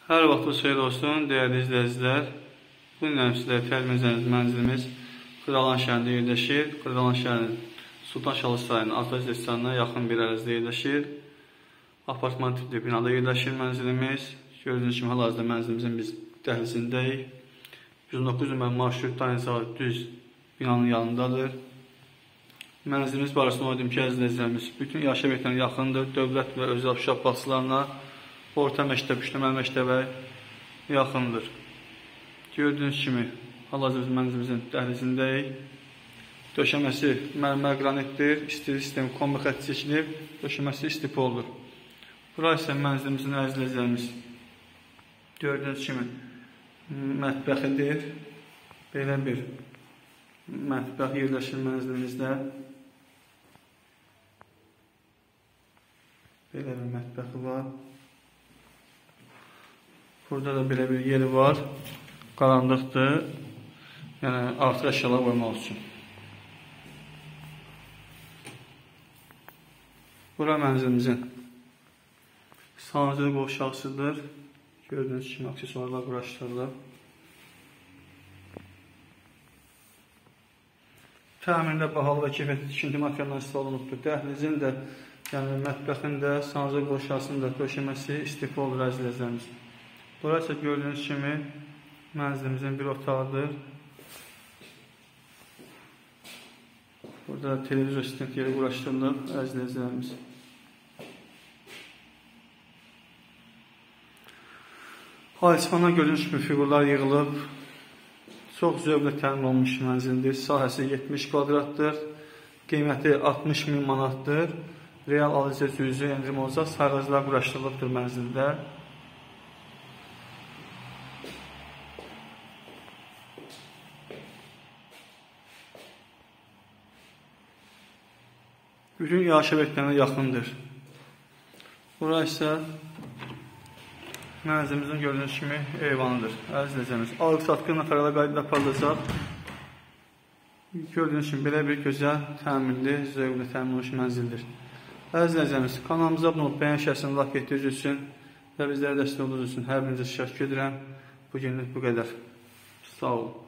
Hər vaxtınız xeyir olsun, dəyərli izləyicilər. Bu gün sizlərə təqdim edəcəyimiz mənzilimiz Xırdalan şəhərində yerləşir. Xırdalan şəhərinin Sultanşalı sarayının Azərbaycan restoranına yaxın bir ərazidə yerləşir. Apartman tipli binada yerləşir mənzilimiz. Gördüyünüz kimi hal-hazırda mənzilimizin biz dəhlizindəyik. 109 nömrə marşrut dayanıcağı düz binanın yanındadır. Mənzilimiz barəsində onu dedim ki, əzizlərimiz bütün yaşam obyektlərinə yaxındır. Dövlət və özəl uşaq bağçalarına, orta məktəb, işləməli məktəbə yaxındır. Gördüyünüz kimi hal-hazırda mənzilimizin dəhlizindəyik. Döşəməsi mərmər qranitdir. İstili sistemi kombi xətt çəkilib. Döşəməsi istipoldur. Bura isə mənzilimizin əzizlərimiz gördüyünüz kimi mətbəxidir. Belə bir mətbəx yerləşir mənzilimizdə. Belə bir mətbəxi var. Burada da belə bir yeri var. Qaranlıqdır. Yəni artıq əşyalar qoymaq üçün. Bura mənzilimizin sancılı qovşaqçıdır. Gördüyünüz kimi aksesuarlar quraşdırılıb. Təmirdə bahalı və keyfiyyətli tikinti materiallarından istifadə olunubdur. Dəhlizin də, yəni mətbəxin də, sancılı qovşaqçının da döşəməsi istipoldur əzizlərimiz. Bura isə gördüyünüz kimi mənzilimizin bir otağıdır. Burada televizor sistem yeri quraşdırılıb əzizlərimiz. Halismandan gördüyünüz kimi figurlar yığılıb. Çox zövqlə təmin olunmuş mənzildir. Sahəsi 70 kvadratdır. Qiyməti 60.000 manatdır. Real alıcı cüzi endirim olacaq. Sayğaclar quraşdırılıbdır mənzildə. Bütün yaşam obyektlərinə yaxındır. Bura isə mənzilimizin gördüyünüz kimi eyvanıdır. Əzizlərimiz, alıq-satqı nəfərlərlə qaydada aparılacaq. Gördüyünüz kimi belə bir gözəl, təminli, zövqlə təmin olmuş mənzildir. Əzizlərimiz, kanalımıza abunə olub, bəyən şəhəsini lak etdiyiniz üçün və bizlərə dəstək olduğunuz üçün hər birinizə təşəkkür edirəm. Bugünlük bu qədər. Sağ olun.